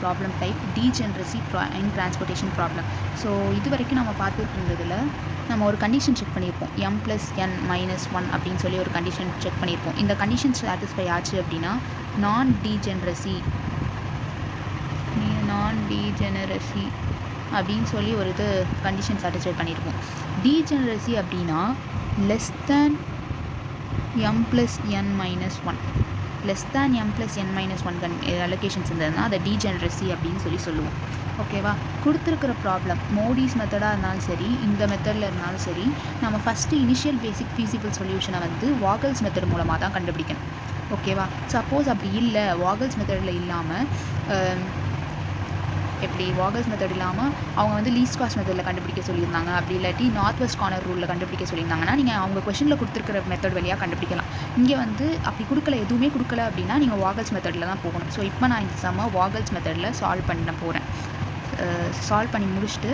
Problem type டீஜெனரசி இன் transportation problem. So இது வரைக்கும் நம்ம பார்த்துட்டு இருந்ததில் நம்ம ஒரு கண்டிஷன் செக் பண்ணியிருப்போம். m+n-1 அப்படின்னு சொல்லி ஒரு கண்டிஷன் செக் பண்ணியிருப்போம். இந்த கண்டிஷன் சாட்டிஸ்ஃபை ஆச்சு அப்படின்னா நான் டீஜெனரசி அப்படின்னு சொல்லி ஒரு இது கண்டிஷன் சாட்டிஸ்ஃபை பண்ணியிருப்போம். டீஜெனரசி அப்படின்னா less than m+n-1 less than m+n-1 allocations இருந்ததுன்னா அதை டீஜெனரசி அப்படின்னு சொல்லுவோம். ஓகேவா? கொடுத்துருக்கிற ப்ராப்ளம் மோடிஸ் மெத்தடாக இருந்தாலும் சரி, இந்த மெத்தடில் இருந்தாலும் சரி, நம்ம ஃபஸ்ட்டு இனிஷியல் பேசிக் ஃபீஸிபிள் சொல்யூஷனை வந்து வாகல்ஸ் மெத்தட் மூலமாக தான் கண்டுபிடிக்கணும். ஓகேவா? சப்போஸ் அப்படி இல்லை, வாகல்ஸ் மெத்தடில் இல்லாமல் எப்படி வாகல்ஸ் மெத்தட் இல்லாமல் அவங்க வந்து லீஸ்ட் காஸ்ட் மெத்தடில் கண்டுபிடிக்க சொல்லியிருந்தாங்க, அப்படி இல்லாட்டி நார்த் வெஸ்ட் கார்னர் ரூலில் கண்டுபிடிக்க சொல்லியிருந்தாங்கன்னா நீங்கள் அவங்க கொஷனில் கொடுத்துருக்கிற மெத்தட் வழியாக கண்டுபிடிக்கலாம். இங்கே வந்து அப்படி கொடுக்கல, எதுவுமே கொடுக்கல அப்படின்னா நீங்கள் வாகல்ஸ் மெத்தடில் தான் போகணும். ஸோ இப்போ நான் இந்த சம்ம வாகல்ஸ் மெத்தடில் சால்வ் பண்ண போகிறேன். சால்வ் பண்ணி முடிச்சுட்டு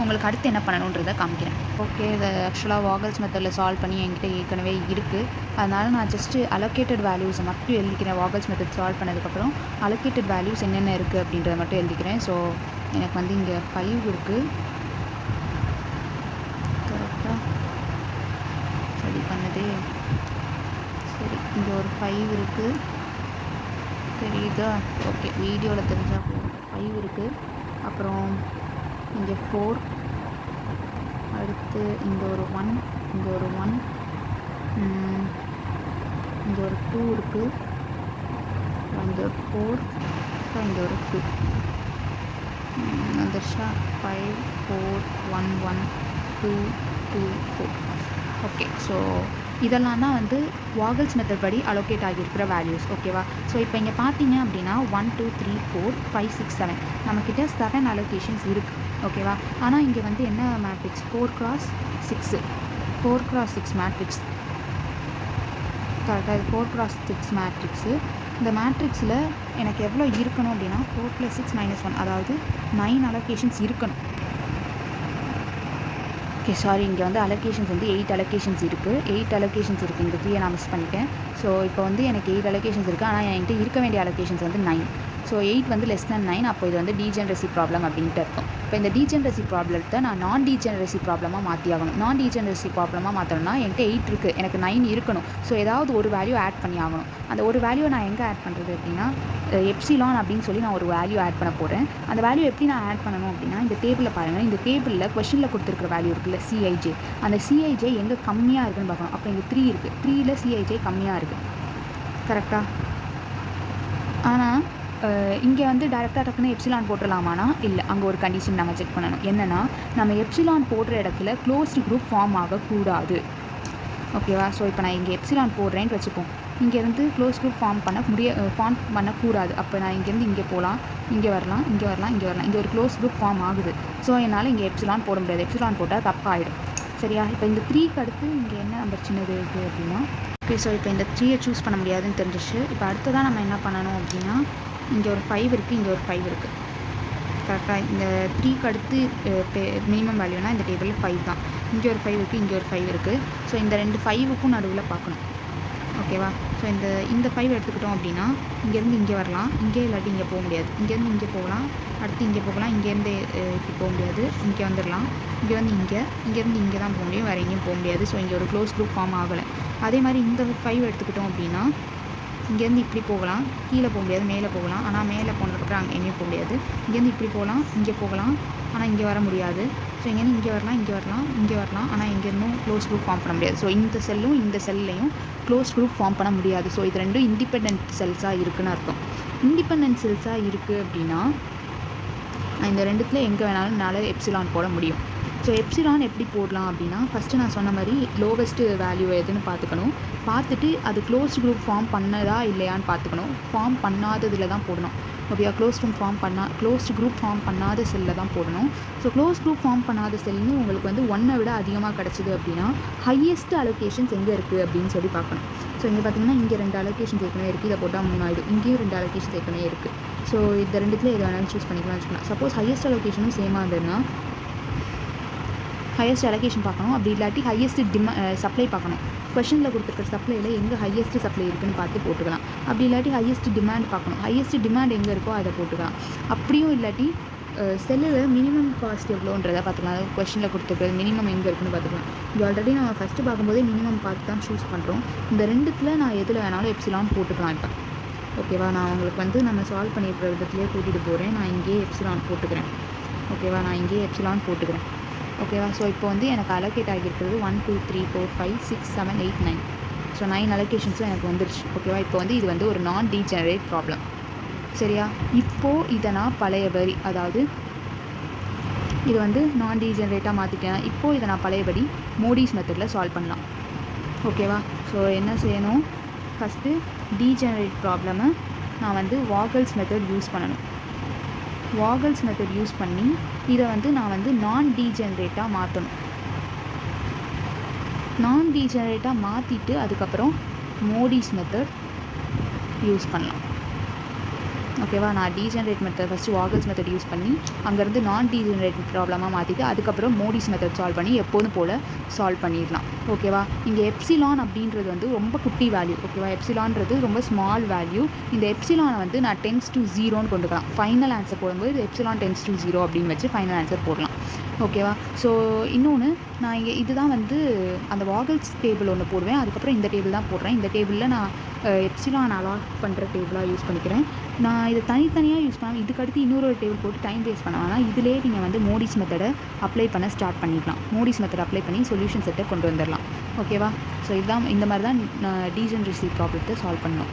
உங்களுக்கு அடுத்து என்ன பண்ணணுன்றதை காமிக்கிறேன். ஓகே, இதை ஆக்சுவலாக வாகல்ஸ் மெத்தடில் சால்வ் பண்ணி என்கிட்ட ஏற்கனவே இருக்குது. அதனால் நான் ஜஸ்ட்டு அலோகேட்டட் வேல்யூஸை மட்டும் எழுதிக்கிறேன். வாகல்ஸ் மெத்தட் சால்வ் பண்ணதுக்கப்புறம் அலோகேட்டட் வேல்யூஸ் என்னென்ன இருக்குது அப்படின்றத மட்டும் எழுதிக்கிறேன். ஸோ எனக்கு வந்து இங்கே 5 இருக்குது. கரெக்டாக சரி பண்ணதே. சரி, இங்கே ஒரு 5 இருக்குது. தெரியுதா? ஓகே, வீடியோவில் தெரிஞ்சால் 5 இருக்குது. அப்புறம் இங்கே 4, அடுத்து இங்கே ஒரு 1, இங்கே ஒரு 1, இங்கே ஒரு 2 இருக்குது, இங்கே ஒரு 4, அப்புறம் இங்கே ஒரு 2 வந்துருச்சா? 5 4 1 1 2 2 4. ஓகே, ஸோ இதெல்லாம் தான் வந்து வாகல்ஸ் மெத்தட் படி அலோகேட் ஆகியிருக்கிற வேல்யூஸ். ஓகேவா? ஸோ இப்போ இங்கே பார்த்தீங்க அப்படின்னா 1 2 3 4 5 6 7 நம்மக்கிட்ட 7 அலோகேஷன்ஸ் இருக்குது. ஓகேவா? ஆனால் இங்கே வந்து என்ன மேட்ரிக்ஸ்? 4x6 4x6 matrix. கரெக்டாக இது 4x6 மேட்ரிக்ஸு. இந்த மேட்ரிக்ஸில் எனக்கு எவ்வளோ இருக்கணும் அப்படின்னா 4 + 6 - 1, அதாவது 9 அலோகேஷன்ஸ் இருக்கணும். ஓகே, சாரி, இங்கே வந்து அலோகேஷன்ஸ் வந்து 8 அலோகேஷன்ஸ் இருக்குது. 8 அலோகேஷன்ஸ் இருக்குது. இந்த 3 நான் மிஸ் பண்ணிட்டேன். ஸோ இப்போ வந்து எனக்கு 8 அலோகேஷன்ஸ் இருக்குது. ஆனால் என்கிட்ட இருக்க வேண்டிய அலோகேஷன்ஸ் வந்து 9. ஸோ 8 வந்து லெஸ் தேன் 9. அப்போ இது வந்து டீஜெனரசி ப்ராப்ளம் அப்படின்ட்டு இருக்கும். இப்போ இந்த டீஜெனரசி ப்ராப்ளத்தை நான் நான் டீஜெனரசி ப்ராப்ளமாக மாற்றி ஆகணும். நான் டீஜெனரசி ப்ராப்ளமாக மாற்றணும்னா என்கிட்ட 8 இருக்குது, எனக்கு 9 இருக்கணும். ஸோ ஏதாவது ஒரு வேல்யூ ஆட் பண்ணி ஆகணும். அந்த ஒரு வேல்யூ நான் எங்கே ஆட் பண்ணுறது அப்படின்னா எப்சிலான் அப்படின்னு சொல்லி நான் ஒரு வேல்யூ ஆட் பண்ண போகிறேன். அந்த வேல்யூ எப்படி நான் ஆட் பண்ணணும் அப்படின்னா இந்த டேபிளில் பாருங்கள். இந்த டேபிளில் கொஷனில் கொடுத்துருக்குற வேல்யூ இருக்குல்ல, CIJ. அந்த CIJ எங்கே கம்மியாக இருக்குன்னு பார்க்கணும். அப்போ இங்கே 3 இருக்குது. 3ல் CIJ கம்மியாக இருக்குது. கரெக்டாக? ஆனால் இங்கே வந்து டைரெக்டாக டக்குன்னு எப்சிலான் போட்டுடலாமானா இல்லை, அங்கே ஒரு கண்டிஷன் நம்ம செக் பண்ணணும். என்னென்னா நம்ம எப்சிலான் போடுற இடத்துல க்ளோஸ்டு குரூப் ஃபார்ம் ஆகக்கூடாது. ஓகேவா? ஸோ இப்போ நான் இங்கே எப்சிலான் போடுறேன்னு வச்சுப்போம். இங்கேருந்து க்ளோஸ் குரூப் ஃபார்ம் பண்ணக்கூடாது. அப்போ நான் இங்கேருந்து இங்கே போகலாம், இங்கே வரலாம், இங்கே வரலாம், இங்கே வரலாம். இங்கே ஒரு க்ளோஸ் குரூப் ஃபார்ம் ஆகுது. ஸோ என்னால் இங்கே எப்சிலான் போட முடியாது. எப்சிலான் போட்டால் தப்பாகிடும். சரியா? இப்போ இந்த 3க்கு அடுத்து இங்கே என்ன நம்பர் சின்னது இருக்குது அப்படின்னா, ஓகே, ஸோ இப்போ இந்த 3யை சூஸ் பண்ண முடியாதுன்னு தெரிஞ்சிச்சு. இப்போ அடுத்ததான் நம்ம என்ன பண்ணணும் அப்படின்னா இங்கே ஒரு 5 இருக்குது, இங்கே ஒரு 5 இருக்குது. கரெக்டாக? இந்த 3க்கு அடுத்து மினிமம் வேல்யூனா இந்த டேபிளில் 5 தான். இங்கே ஒரு 5 இருக்குது, இங்கே ஒரு 5 இருக்குது. ஸோ இந்த 2 5க்கும் நடுவில் பார்க்கணும். ஓகேவா? ஸோ இந்த 5 எடுத்துக்கிட்டோம் அப்படின்னா இங்கேருந்து இங்கே வரலாம், இங்கே இல்லாட்டி இங்கே போக முடியாது. இங்கேருந்து இங்கே போகலாம், அடுத்து இங்கே போகலாம், இங்கேருந்து இப்படி போக முடியாது, இங்கே வந்துடலாம், இங்கே வந்து இங்கேருந்து இங்கே தான் போக முடியும், வேறு எங்கேயும் போக முடியாது. ஸோ இங்கே ஒரு க்ளோஸ் குரூப் ஃபார்ம் ஆகலை. அதே மாதிரி இந்த 5 எடுத்துக்கிட்டோம் அப்படின்னா இங்கேருந்து இப்படி போகலாம், கீழே போக முடியாது, மேலே போகலாம். ஆனால் மேலே போனதுக்கப்புறம் அங்கே எங்கேயும் போக முடியாது. இங்கேருந்து இப்படி போகலாம், இங்கே போகலாம், ஆனால் இங்கே வர முடியாது. ஸோ இங்கேருந்து இங்கே வரலாம், இங்கே வரலாம், இங்கே வரலாம், ஆனால் இங்கேருந்தும் க்ளோஸ் குரூப் ஃபார்ம் பண்ண முடியாது. ஸோ இந்த செல்லும் இந்த செல்லையும் க்ளோஸ் குரூப் ஃபார்ம் பண்ண முடியாது. ஸோ இது ரெண்டும் இண்டிபெண்டன்ட் செல்ஸாக இருக்குதுன்னு அர்த்தம். இண்டிபெண்டன்ட் செல்ஸாக இருக்குது அப்படின்னா இந்த ரெண்டுத்தில் எங்கே வேணாலும் என்னால் எப்சிலான் போட முடியும். ஸோ எப்சிலான் எப்படி போடலாம் அப்படின்னா ஃபஸ்ட்டு நான் சொன்ன மாதிரி லோவஸ்ட்டு வேல்யூ எதுன்னு பார்த்துக்கணும். பார்த்துட்டு அது க்ளோஸ்ட் குரூப் ஃபார்ம் பண்ணதா இல்லையான்னு பார்த்துக்கணும். ஃபார்ம் பண்ணாததில் தான் போடணும். ஓகேயா? க்ளோஸ்ட் குரூப் ஃபார்ம் பண்ணாத செல்லில் தான் போடணும். ஸோ க்ளோஸ் குரூப் ஃபார்ம் பண்ணாத செல்லுன்னு உங்களுக்கு வந்து 1 விட அதிகமாக கிடச்சிது அப்படின்னா ஹையஸ்ட் அலோகேஷன்ஸ் எங்கே இருக்குது அப்படின்னு சொல்லி பார்க்கணும். ஸோ இங்கே பார்த்தீங்கன்னா இங்கே 2 அலோகேஷன்ஸ் ஏற்கனவே இருக்குது, இதை போட்டால் 3 ஆகிடும். இங்கேயும் 2 அலோகேஷன்ஸ் ஏற்கனவே இருக்குது. ஸோ இந்த ரெண்டுத்தில் எது வேணாலும் சூஸ் பண்ணிக்கலாம்னு வச்சுக்கலாம். சப்போஸ் ஹையஸ்ட் அலோகேஷனும் சேமாக இருந்ததுன்னா ஹையஸ்ட் அலோகேஷன் பார்க்கணும். அப்படி இல்லாட்டி ஹையஸ்ட் சப்ளை பார்க்கணும். கொஷனில் கொடுத்துருக்க சப்ளையில் எங்கே ஹையஸ்ட் சப்ளை இருக்குதுன்னு பார்த்து போட்டுக்கலாம். அப்படி இல்லாட்டி ஹையஸ்ட் டிமாண்ட் பார்க்கணும். ஹையஸ்ட் டிமாண்ட் எங்கே இருக்கோ அதை போட்டுக்கலாம். அப்படியும் இல்லாட்டி செல்லில் மினிமம் காஸ்ட் எவ்வளோன்றதை பார்த்துக்கலாம். அதாவது கொஷனில் கொடுத்துருக்கிறது மினிமம் எங்கே இருக்குன்னு பார்த்துக்கலாம். இது ஆல்ரெடி நம்ம ஃபஸ்ட்டு பார்க்கும்போதே மினிமம் பார்த்து தான் சூஸ் பண்ணுறோம். இந்த ரெண்டுத்தில் நான் எதில் வேணாலும் எப்சிலான் போட்டுக்கலாம். இப்போ ஓகேவா, நான் உங்களுக்கு வந்து நம்ம சால்வ் பண்ணியிருக்கிற விதத்துலேயே கூட்டிகிட்டு போகிறேன். நான் இங்கேயே எப்சிலான் போட்டுக்கிறேன். ஓகேவா, நான் இங்கேயே எப்சிலான் போட்டுக்கிறேன். ஓகேவா, ஸோ இப்போ வந்து எனக்கு அலோகேட் ஆகியிருக்கிறது 1 2 3 4 5 6 7 8 9. ஸோ 9 அலோகேஷன்ஸும் எனக்கு வந்துருச்சு. ஓகேவா, இப்போ வந்து இது வந்து ஒரு நான் டீஜெனரேட் ப்ராப்ளம். சரியா, இப்போது இதை நான் பழையபடி, அதாவது இது வந்து நான் டீஜெனரேட்டாக மாற்றிட்டேன். இப்போது இதை நான் பழையபடி மோடிஸ் மெத்தடில் சால்வ் பண்ணலாம். ஓகேவா, ஸோ என்ன செய்யணும், ஃபஸ்ட்டு டீஜெனரேட் ப்ராப்ளமை நான் வந்து வாகல்ஸ் மெத்தட் யூஸ் பண்ணணும். வாகல்ஸ் மெத்தட் யூஸ் பண்ணி இதை வந்து நான் வந்து நான் டீஜெனரேட்டாக மாற்றணும். நான் டீஜெனரேட்டாக மாற்றிட்டு அதுக்கப்புறம் மோடிஸ் மெத்தட் யூஸ் பண்ணலாம். ஓகேவா, நான் degenerate method first Vogel's method use பண்ணி அங்கேருந்து நான் டீஜெனரேட் ப்ராப்ளமாக மாற்றிட்டு அதுக்கப்புறம் மோடிஸ் மெத்தட் சால்வ் பண்ணி எப்போதும் போல் சால்வ் பண்ணிடலாம். ஓகேவா, இங்கே எப்சிலான் அப்படின்றது வந்து ரொம்ப குட்டி வேல்யூ. ஓகேவா, எப்சிலான்றது ரொம்ப ஸ்மால் வேல்யூ. இந்த எப்சிலானை வந்து நான் 10 to 0ன்னு கொண்டுக்கலாம். ஃபைனல் ஆன்சர் போடும்போது இது எப்சிலான் 10 to 0 அப்படின்னு வச்சு ஃபைனல் ஆன்சர் போடலாம். ஓகேவா, ஸோ இன்னொன்று நான் இங்கே இதுதான் வந்து அந்த வாகல்ஸ் டேபிள் ஒன்று போடுவேன். அதுக்கப்புறம் இந்த டேபிள் தான் போடுறேன். இந்த டேபிளில் நான் எப்சிலான் அலாட் பண்ணுற டேபிளாக யூஸ் பண்ணிக்கிறேன். நான் இதை தனித்தனியாக யூஸ் பண்ணாமல் இதுக்கடுத்து இன்னொரு டைம் போட்டு டைம் வேஸ்ட் பண்ண வேணாம். இதிலே நீங்கள் வந்து மோடிஸ் மெத்தடை அப்ளை பண்ண ஸ்டார்ட் பண்ணிக்கலாம். மோடிஸ் மெத்தட் அப்ளை பண்ணி சொல்யூஷன் செட்டை கொண்டு வந்துடலாம். ஓகேவா, ஸோ இதுதான், இந்த மாதிரி தான் நான் டீஜெனரசி ப்ராப்ளத்தை சால்வ் பண்ணணும்.